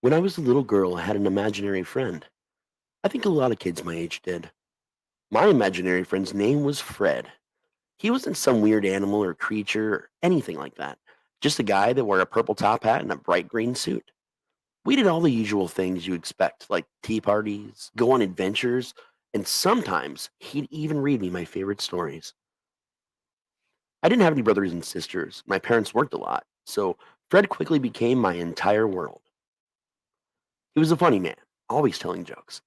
When I was a little girl, I had an imaginary friend. I think a lot of kids my age did. My imaginary friend's name was Fred. He wasn't some weird animal or creature or anything like that. Just a guy that wore a purple top hat and a bright green suit. We did all the usual things you expect, like tea parties, go on adventures, and sometimes he'd even read me my favorite stories. I didn't have any brothers and sisters. My parents worked a lot, so Fred quickly became my entire world. He was a funny man, always telling jokes.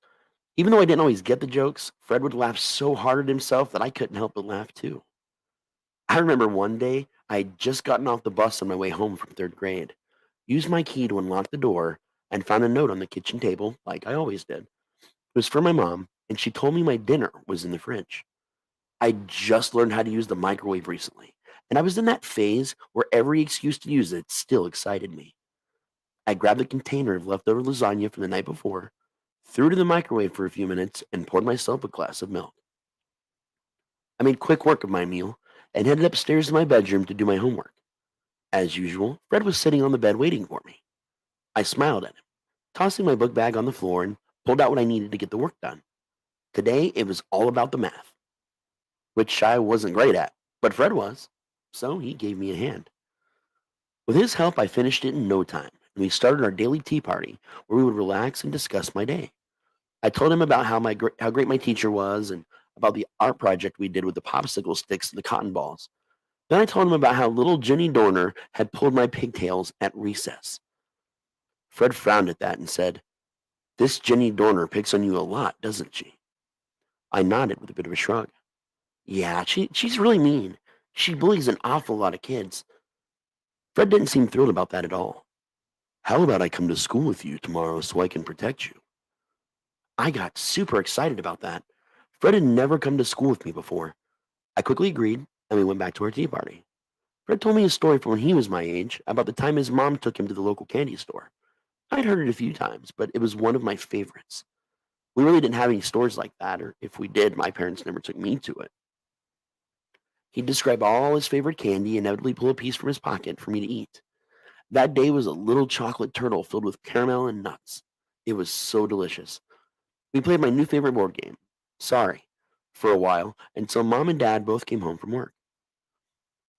Even though I didn't always get the jokes, Fred would laugh so hard at himself that I couldn't help but laugh too. I remember one day I had just gotten off the bus on my way home from third grade, used my key to unlock the door, and found a note on the kitchen table, like I always did. It was from my mom, and she told me my dinner was in the fridge. I just learned how to use the microwave recently, and I was in that phase where every excuse to use it still excited me. I grabbed the container of leftover lasagna from the night before, threw it in the microwave for a few minutes, and poured myself a glass of milk. I made quick work of my meal and headed upstairs to my bedroom to do my homework. As usual, Fred was sitting on the bed waiting for me. I smiled at him, tossing my book bag on the floor and pulled out what I needed to get the work done. Today, it was all about the math, which I wasn't great at, but Fred was, so he gave me a hand. With his help, I finished it in no time, and we started our daily tea party where we would relax and discuss my day. I told him about how great my teacher was and about the art project we did with the popsicle sticks and the cotton balls. Then I told him about how little Jenny Dorner had pulled my pigtails at recess. Fred frowned at that and said, "This Jenny Dorner picks on you a lot, doesn't she?" I nodded with a bit of a shrug. "Yeah, she's really mean. She bullies an awful lot of kids." Fred didn't seem thrilled about that at all. "How about I come to school with you tomorrow so I can protect you?" I got super excited about that. Fred had never come to school with me before. I quickly agreed, and we went back to our tea party. Fred told me a story from when he was my age about the time his mom took him to the local candy store. I'd heard it a few times, but it was one of my favorites. We really didn't have any stores like that, or if we did, my parents never took me to it. He'd describe all his favorite candy and inevitably pull a piece from his pocket for me to eat. That day was a little chocolate turtle filled with caramel and nuts. It was so delicious. We played my new favorite board game, Sorry, for a while until mom and dad both came home from work.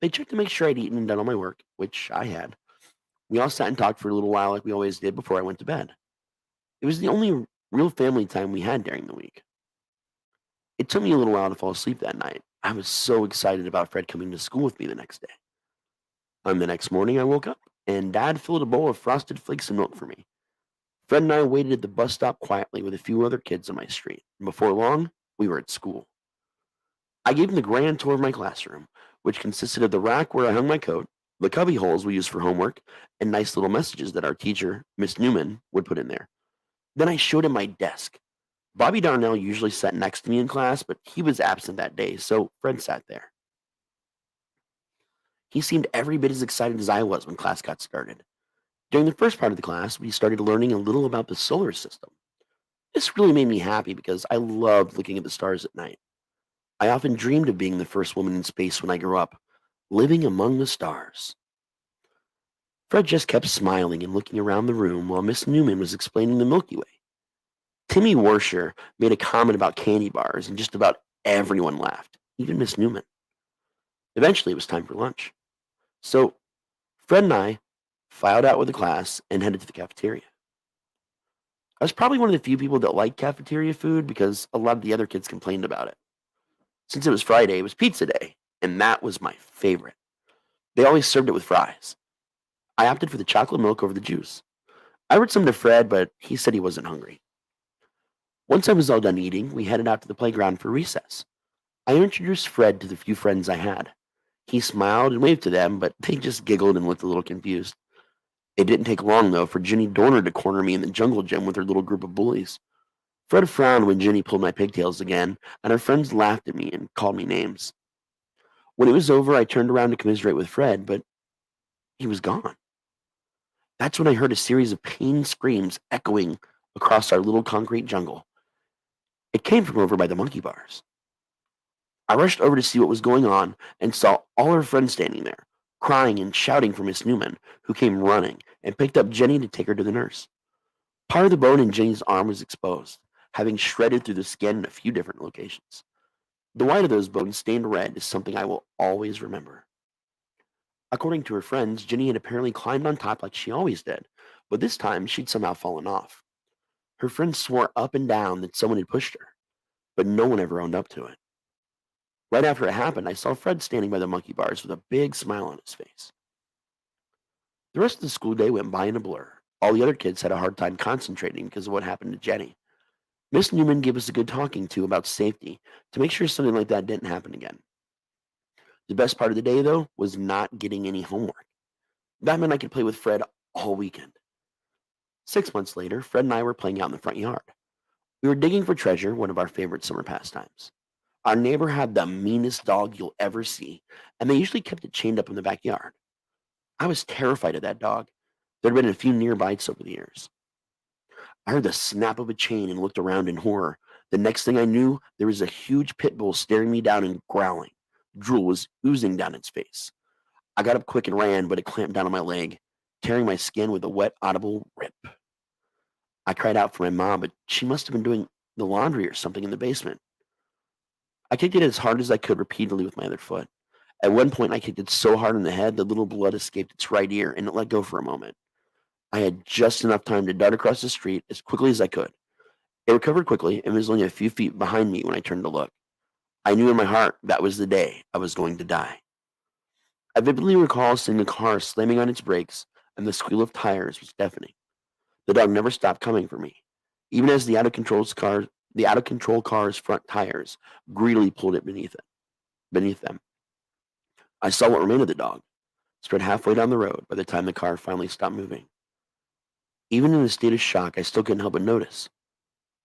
They checked to make sure I'd eaten and done all my work, which I had. We all sat and talked for a little while like we always did before I went to bed. It was the only real family time we had during the week. It took me a little while to fall asleep that night. I was so excited about Fred coming to school with me the next day. On the next morning, I woke up, and Dad filled a bowl of frosted flakes and milk for me. Fred and I waited at the bus stop quietly with a few other kids on my street, and before long, we were at school. I gave him the grand tour of my classroom, which consisted of the rack where I hung my coat, the cubby holes we used for homework, and nice little messages that our teacher, Miss Newman, would put in there. Then I showed him my desk. Bobby Darnell usually sat next to me in class, but he was absent that day, so Fred sat there. He seemed every bit as excited as I was when class got started. During the first part of the class, we started learning a little about the solar system. This really made me happy because I loved looking at the stars at night. I often dreamed of being the first woman in space when I grew up, living among the stars. Fred just kept smiling and looking around the room while Miss Newman was explaining the Milky Way. Timmy Warsher made a comment about candy bars, and just about everyone laughed, even Miss Newman. Eventually, it was time for lunch. So, Fred and I filed out with the class and headed to the cafeteria. I was probably one of the few people that liked cafeteria food because a lot of the other kids complained about it. Since it was Friday, it was pizza day, and that was my favorite. They always served it with fries. I opted for the chocolate milk over the juice. I ordered some to Fred, but he said he wasn't hungry. Once I was all done eating, we headed out to the playground for recess. I introduced Fred to the few friends I had. He smiled and waved to them, but they just giggled and looked a little confused. It didn't take long, though, for Jenny Dorner to corner me in the jungle gym with her little group of bullies. Fred frowned when Jenny pulled my pigtails again, and her friends laughed at me and called me names. When it was over, I turned around to commiserate with Fred, but he was gone. That's when I heard a series of pained screams echoing across our little concrete jungle. It came from over by the monkey bars. I rushed over to see what was going on and saw all her friends standing there, crying and shouting for Miss Newman, who came running and picked up Jenny to take her to the nurse. Part of the bone in Jenny's arm was exposed, having shredded through the skin in a few different locations. The white of those bones stained red is something I will always remember. According to her friends, Jenny had apparently climbed on top like she always did, but this time she'd somehow fallen off. Her friends swore up and down that someone had pushed her, but no one ever owned up to it. Right after it happened, I saw Fred standing by the monkey bars with a big smile on his face. The rest of the school day went by in a blur. All the other kids had a hard time concentrating because of what happened to Jenny. Miss Newman gave us a good talking to about safety to make sure something like that didn't happen again. The best part of the day, though, was not getting any homework. That meant I could play with Fred all weekend. 6 months later, Fred and I were playing out in the front yard. We were digging for treasure, one of our favorite summer pastimes. Our neighbor had the meanest dog you'll ever see, and they usually kept it chained up in the backyard. I was terrified of that dog. There had been a few near bites over the years. I heard the snap of a chain and looked around in horror. The next thing I knew, there was a huge pit bull staring me down and growling. Drool was oozing down its face. I got up quick and ran, but it clamped down on my leg, tearing my skin with a wet, audible rip. I cried out for my mom, but she must have been doing the laundry or something in the basement. I kicked it as hard as I could repeatedly with my other foot. At one point, I kicked it so hard in the head that little blood escaped its right ear and it let go for a moment. I had just enough time to dart across the street as quickly as I could. It recovered quickly and was only a few feet behind me when I turned to look. I knew in my heart that was the day I was going to die. I vividly recall seeing the car slamming on its brakes and the squeal of tires was deafening. The dog never stopped coming for me, even as the out of control car's front tires greedily pulled it beneath them. I saw what remained of the dog, spread halfway down the road by the time the car finally stopped moving. Even in a state of shock, I still couldn't help but notice.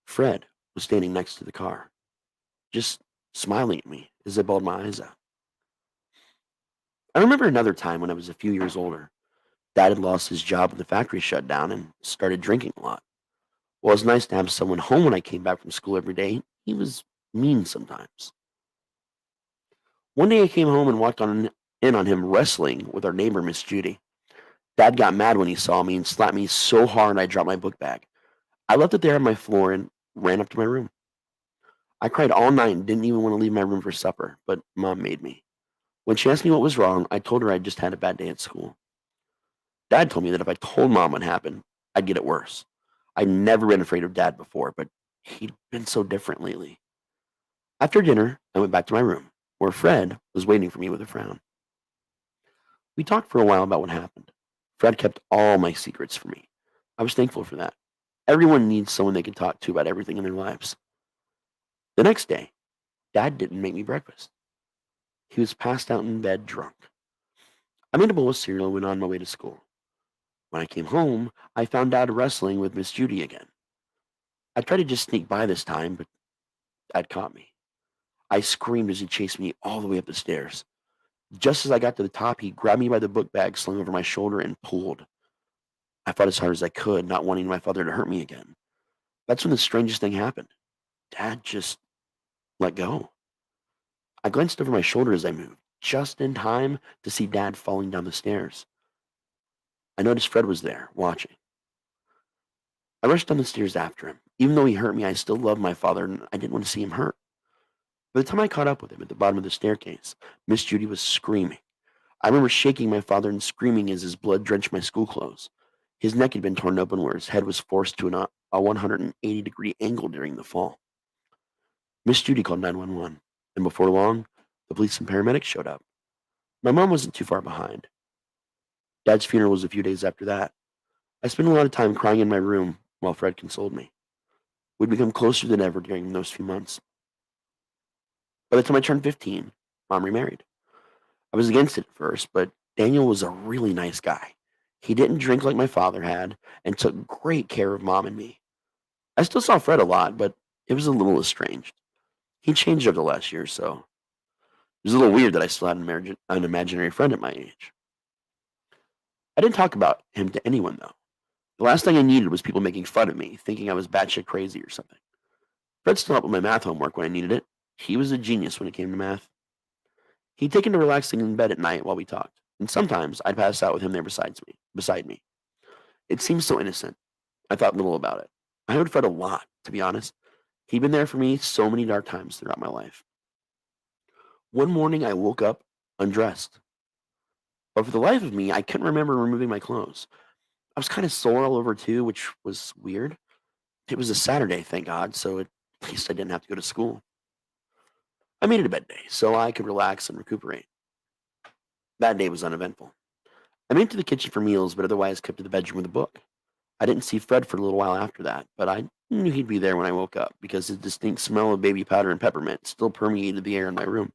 Fred was standing next to the car, just smiling at me as I bawled my eyes out. I remember another time when I was a few years older. Dad had lost his job when the factory shut down and started drinking a lot. While it was nice to have someone home when I came back from school every day, he was mean sometimes. One day I came home and in on him wrestling with our neighbor, Miss Judy. Dad got mad when he saw me and slapped me so hard I dropped my book bag. I left it there on my floor and ran up to my room. I cried all night and didn't even want to leave my room for supper, but Mom made me. When she asked me what was wrong, I told her I'd just had a bad day at school. Dad told me that if I told Mom what happened, I'd get it worse. I'd never been afraid of Dad before, but he'd been so different lately. After dinner, I went back to my room, where Fred was waiting for me with a frown. We talked for a while about what happened. Fred kept all my secrets from me. I was thankful for that. Everyone needs someone they can talk to about everything in their lives. The next day, Dad didn't make me breakfast. He was passed out in bed drunk. I made a bowl of cereal and went on my way to school. When I came home, I found Dad wrestling with Miss Judy again. I tried to just sneak by this time, but Dad caught me. I screamed as he chased me all the way up the stairs. Just as I got to the top, he grabbed me by the book bag slung over my shoulder and pulled. I fought as hard as I could, not wanting my father to hurt me again. That's when the strangest thing happened. Dad just let go. I glanced over my shoulder as I moved, just in time to see Dad falling down the stairs. I noticed Fred was there, watching. I rushed down the stairs after him. Even though he hurt me, I still loved my father and I didn't want to see him hurt. By the time I caught up with him at the bottom of the staircase, Miss Judy was screaming. I remember shaking my father and screaming as his blood drenched my school clothes. His neck had been torn open where his head was forced to a 180-degree angle during the fall. Miss Judy called 911, and before long, the police and paramedics showed up. My mom wasn't too far behind. Dad's funeral was a few days after that. I spent a lot of time crying in my room while Fred consoled me. We'd become closer than ever during those few months. By the time I turned 15, Mom remarried. I was against it at first, but Daniel was a really nice guy. He didn't drink like my father had and took great care of Mom and me. I still saw Fred a lot, but it was a little estranged. He changed over the last year or so. It was a little weird that I still had an imaginary friend at my age. I didn't talk about him to anyone, though. The last thing I needed was people making fun of me, thinking I was batshit crazy or something. Fred still helped with my math homework when I needed it. He was a genius when it came to math. He'd taken to relaxing in bed at night while we talked, and sometimes I'd pass out with him there beside me. It seemed so innocent. I thought little about it. I heard Fred a lot, to be honest. He'd been there for me so many dark times throughout my life. One morning, I woke up undressed, but for the life of me, I couldn't remember removing my clothes. I was kind of sore all over too, which was weird. It was a Saturday, thank God, so at least I didn't have to go to school. I made it a bed day so I could relax and recuperate. That day was uneventful. I made it to the kitchen for meals, but otherwise kept to the bedroom with a book. I didn't see Fred for a little while after that, but I knew he'd be there when I woke up because his distinct smell of baby powder and peppermint still permeated the air in my room.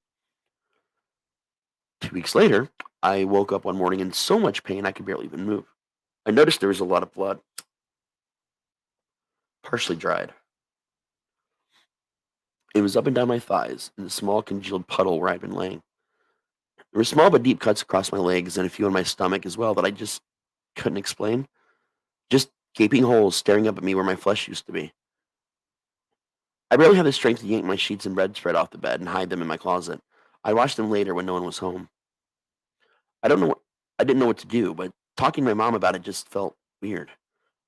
2 weeks later, I woke up one morning in so much pain I could barely even move. I noticed there was a lot of blood, partially dried. It was up and down my thighs in a small congealed puddle where I'd been laying. There were small but deep cuts across my legs and a few on my stomach as well that I just couldn't explain. Just gaping holes staring up at me where my flesh used to be. I barely had the strength to yank my sheets and bedspread off the bed and hide them in my closet. I watched them later when no one was home. I don't know what I didn't know what to do, but talking to my mom about it just felt weird.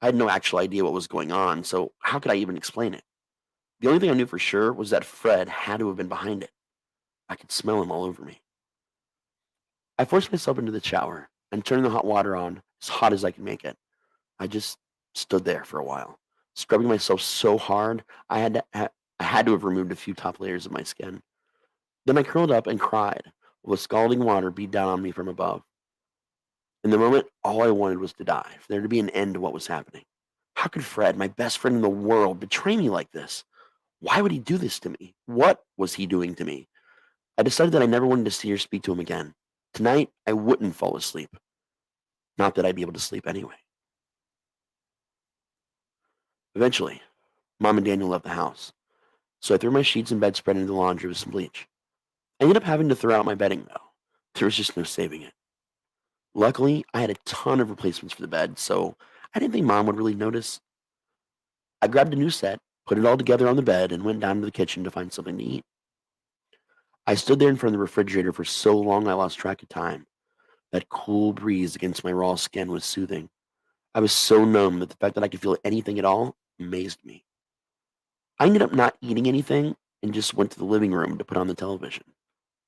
I had no actual idea what was going on, so how could I even explain it? The only thing I knew for sure was that Fred had to have been behind it. I could smell him all over me. I forced myself into the shower and turned the hot water on as hot as I could make it. I just stood there for a while, scrubbing myself so hard I had to have removed a few top layers of my skin. Then I curled up and cried while the scalding water beat down on me from above. In the moment, all I wanted was to die, for there to be an end to what was happening. How could Fred, my best friend in the world, betray me like this? Why would he do this to me? What was he doing to me? I decided that I never wanted to see or speak to him again. Tonight, I wouldn't fall asleep. Not that I'd be able to sleep anyway. Eventually, Mom and Daniel left the house, so I threw my sheets and bedspread into the laundry with some bleach. I ended up having to throw out my bedding, though. There was just no saving it. Luckily, I had a ton of replacements for the bed, so I didn't think Mom would really notice. I grabbed a new set, put it all together on the bed, and went down to the kitchen to find something to eat. I stood there in front of the refrigerator for so long I lost track of time. That cool breeze against my raw skin was soothing. I was so numb that the fact that I could feel anything at all amazed me. I ended up not eating anything and just went to the living room to put on the television.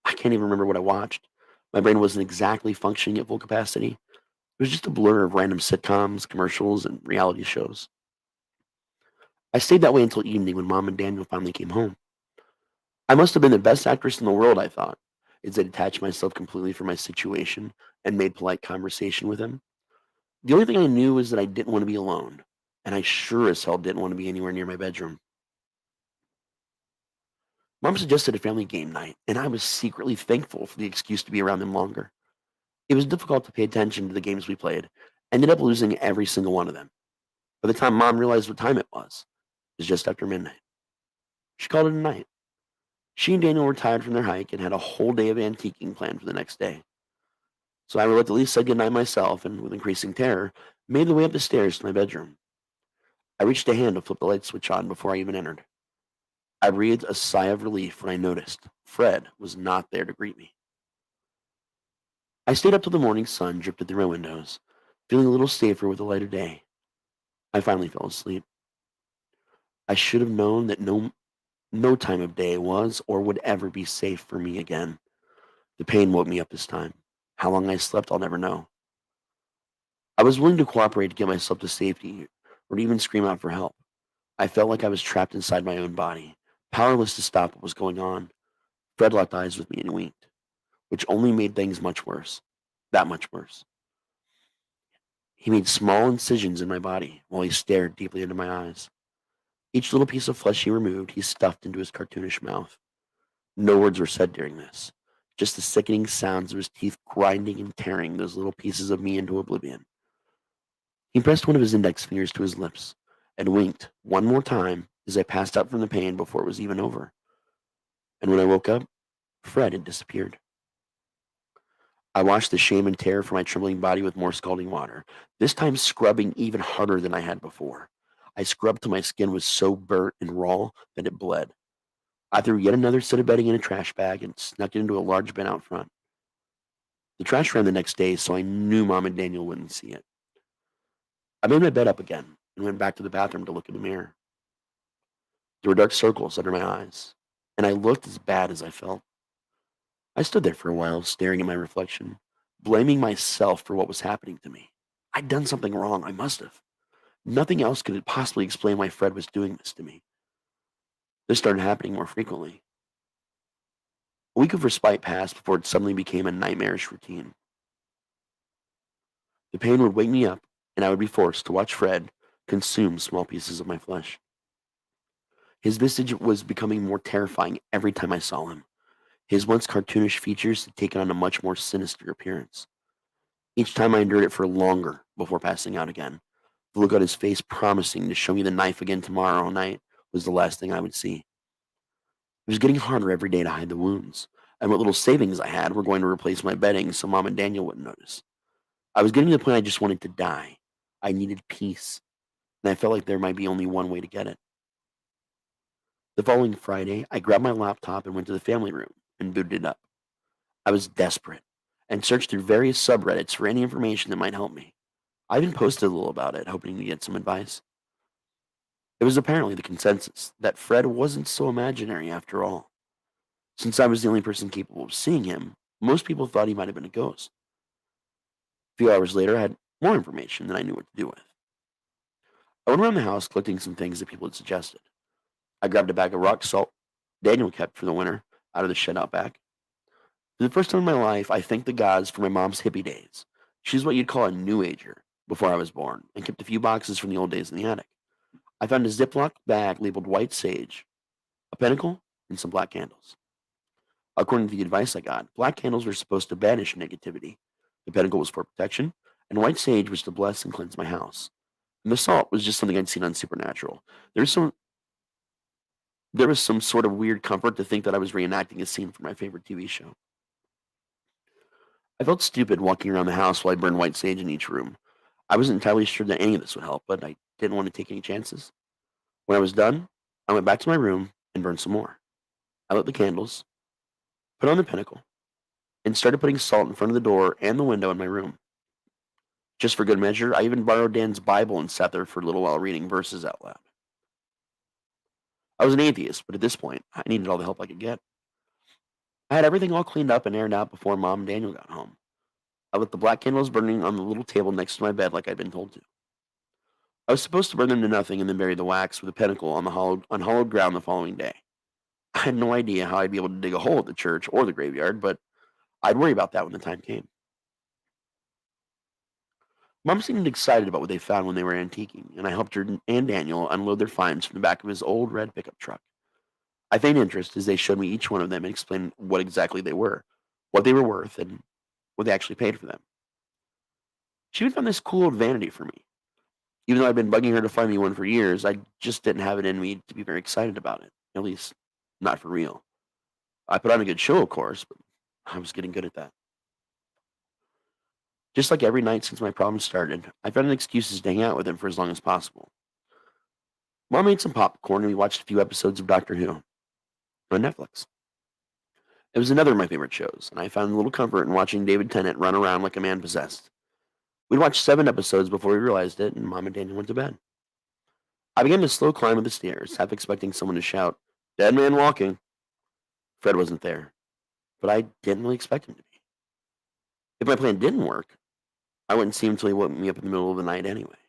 I can't even remember what I watched. My brain wasn't exactly functioning at full capacity. It was just a blur of random sitcoms, commercials, and reality shows. I stayed that way until evening when Mom and Daniel finally came home. I must have been the best actress in the world, I thought, as I detached myself completely from my situation and made polite conversation with him. The only thing I knew was that I didn't want to be alone, and I sure as hell didn't want to be anywhere near my bedroom. Mom suggested a family game night, and I was secretly thankful for the excuse to be around them longer. It was difficult to pay attention to the games we played. Ended up losing every single one of them. By the time Mom realized what time it was just after midnight. She called it a night. She and Daniel were tired from their hike and had a whole day of antiquing planned for the next day. So I reluctantly said goodnight myself and, with increasing terror, made the way up the stairs to my bedroom. I reached a hand to flip the light switch on before I even entered. I breathed a sigh of relief when I noticed Fred was not there to greet me. I stayed up till the morning sun dripped through my windows, feeling a little safer with the light of day. I finally fell asleep. I should have known that no time of day was or would ever be safe for me again. The pain woke me up this time. How long I slept, I'll never know. I was willing to cooperate to get myself to safety or to even scream out for help. I felt like I was trapped inside my own body, powerless to stop what was going on. Fred locked eyes with me and winked, which only made things much worse. That much worse. He made small incisions in my body while he stared deeply into my eyes. Each little piece of flesh he removed, he stuffed into his cartoonish mouth. No words were said during this, just the sickening sounds of his teeth grinding and tearing those little pieces of me into oblivion. He pressed one of his index fingers to his lips and winked one more time as I passed out from the pain before it was even over. And when I woke up, Fred had disappeared. I washed the shame and terror from my trembling body with more scalding water, this time scrubbing even harder than I had before. I scrubbed till my skin was so burnt and raw that it bled. I threw yet another set of bedding in a trash bag and snuck it into a large bin out front. The trash ran the next day, so I knew Mom and Daniel wouldn't see it. I made my bed up again and went back to the bathroom to look in the mirror. There were dark circles under my eyes, and I looked as bad as I felt. I stood there for a while, staring at my reflection, blaming myself for what was happening to me. I'd done something wrong. I must have. Nothing else could possibly explain why Fred was doing this to me. This started happening more frequently. A week of respite passed before it suddenly became a nightmarish routine. The pain would wake me up, and I would be forced to watch Fred consume small pieces of my flesh. His visage was becoming more terrifying every time I saw him. His once cartoonish features had taken on a much more sinister appearance. Each time I endured it for longer before passing out again. The look on his face promising to show me the knife again tomorrow night was the last thing I would see. It was getting harder every day to hide the wounds, and what little savings I had were going to replace my bedding so Mom and Daniel wouldn't notice. I was getting to the point I just wanted to die. I needed peace, and I felt like there might be only one way to get it. The following Friday, I grabbed my laptop and went to the family room and booted it up. I was desperate and searched through various subreddits for any information that might help me. I even posted a little about it, hoping to get some advice. It was apparently the consensus that Fred wasn't so imaginary after all. Since I was the only person capable of seeing him, most people thought he might have been a ghost. A few hours later, I had more information than I knew what to do with. I went around the house collecting some things that people had suggested. I grabbed a bag of rock salt Daniel kept for the winter out of the shed out back. For the first time in my life, I thanked the gods for my mom's hippie days. She's what you'd call a new ager before I was born, and kept a few boxes from the old days in the attic. I found a Ziploc bag labeled white sage, a pentacle, and some black candles. According to the advice I got, black candles were supposed to banish negativity. The pentacle was for protection, and white sage was to bless and cleanse my house. And the salt was just something I'd seen on Supernatural. There was some there was some sort of weird comfort to think that I was reenacting a scene from my favorite TV show. I felt stupid walking around the house while I burned white sage in each room. I wasn't entirely sure that any of this would help, but I didn't want to take any chances. When I was done, I went back to my room and burned some more. I lit the candles, put on the pinnacle, and started putting salt in front of the door and the window in my room. Just for good measure, I even borrowed Dan's Bible and sat there for a little while reading verses out loud. I was an atheist, but at this point, I needed all the help I could get. I had everything all cleaned up and aired out before Mom and Daniel got home. I lit the black candles burning on the little table next to my bed like I'd been told to. I was supposed to burn them to nothing and then bury the wax with a pentacle on the unhollowed ground the following day. I had no idea how I'd be able to dig a hole at the church or the graveyard, but I'd worry about that when the time came. Mom seemed excited about what they found when they were antiquing, and I helped her and Daniel unload their finds from the back of his old red pickup truck. I feigned interest as they showed me each one of them and explained what exactly they were, what they were worth, and what they actually paid for them. She even found this cool old vanity for me. Even though I'd been bugging her to find me one for years, I just didn't have it in me to be very excited about it. At least, not for real. I put on a good show, of course, but I was getting good at that. Just like every night since my problems started, I found excuses to hang out with him for as long as possible. Mom made some popcorn and we watched a few episodes of Doctor Who on Netflix. It was another of my favorite shows, and I found a little comfort in watching David Tennant run around like a man possessed. We'd watched 7 episodes before we realized it, and Mom and Daniel went to bed. I began to slow climb of the stairs, half expecting someone to shout, "Dead man walking." Fred wasn't there, but I didn't really expect him to be. If my plan didn't work, I wouldn't see him until he woke me up in the middle of the night anyway.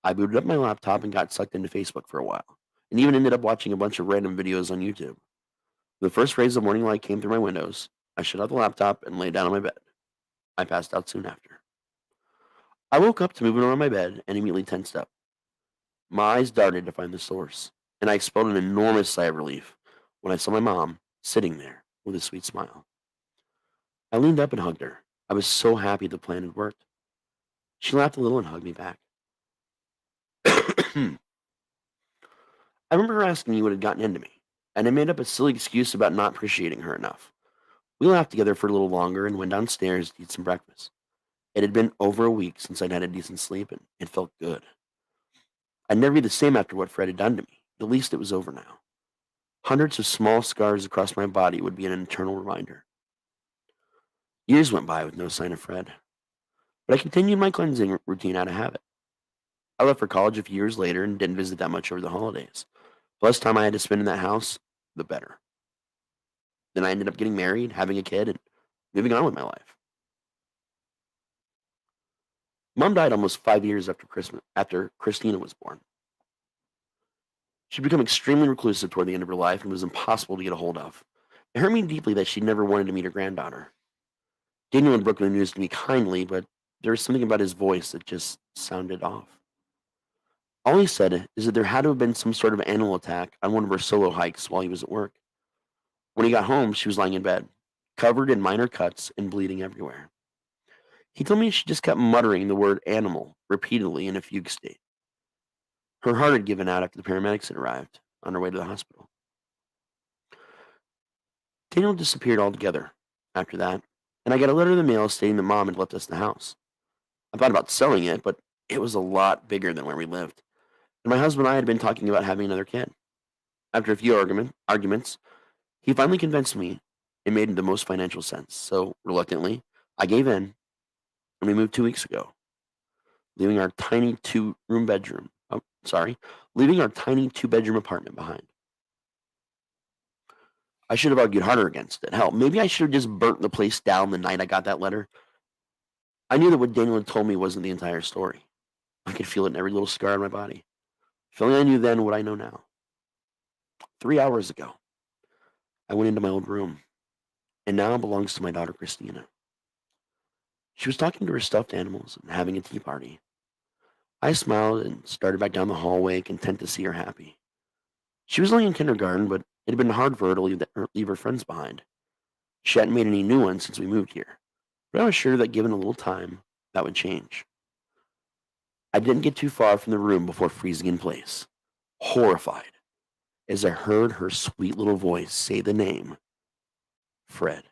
I booted up my laptop and got sucked into Facebook for a while, and even ended up watching a bunch of random videos on YouTube. When the first rays of morning light came through my windows, I shut out the laptop and lay down on my bed. I passed out soon after. I woke up to moving around my bed and immediately tensed up. My eyes darted to find the source, and I expelled an enormous sigh of relief when I saw my mom sitting there with a sweet smile. I leaned up and hugged her. I was so happy the plan had worked. She laughed a little and hugged me back. I remember her asking me what had gotten into me, and I made up a silly excuse about not appreciating her enough. We laughed together for a little longer and went downstairs to eat some breakfast. It had been over a week since I'd had a decent sleep, and it felt good. I'd never be the same after what Fred had done to me. At least it was over now. Hundreds of small scars across my body would be an eternal reminder. Years went by with no sign of Fred, but I continued my cleansing routine out of habit. I left for college a few years later and didn't visit that much over the holidays. The less time I had to spend in that house, the better. Then I ended up getting married, having a kid, and moving on with my life. Mom died almost 5 years after Christmas, after Christina was born. She'd become extremely reclusive toward the end of her life and was impossible to get a hold of. It hurt me deeply that she never wanted to meet her granddaughter. Daniel had broken the news to me kindly, but there was something about his voice that just sounded off. All he said is that there had to have been some sort of animal attack on one of her solo hikes while he was at work. When he got home, she was lying in bed, covered in minor cuts and bleeding everywhere. He told me she just kept muttering the word animal repeatedly in a fugue state. Her heart had given out after the paramedics had arrived on her way to the hospital. Daniel disappeared altogether after that, and I got a letter in the mail stating that Mom had left us the house. I thought about selling it, but it was a lot bigger than where we lived, and my husband and I had been talking about having another kid. After a few arguments, he finally convinced me it made the most financial sense, so reluctantly, I gave in, and we moved 2 weeks ago, leaving our tiny leaving our tiny two-bedroom apartment behind. I should have argued harder against it. Hell, maybe I should have just burnt the place down the night I got that letter. I knew that what Daniel had told me wasn't the entire story. I could feel it in every little scar on my body. If only I knew then what I know now. 3 hours ago, I went into my old room, and now it belongs to my daughter Christina. She was talking to her stuffed animals and having a tea party. I smiled and started back down the hallway, content to see her happy. She was only in kindergarten, but it had been hard for her to leave her friends behind. She hadn't made any new ones since we moved here, but I was sure that given a little time, that would change. I didn't get too far from the room before freezing in place, horrified, as I heard her sweet little voice say the name, Fred.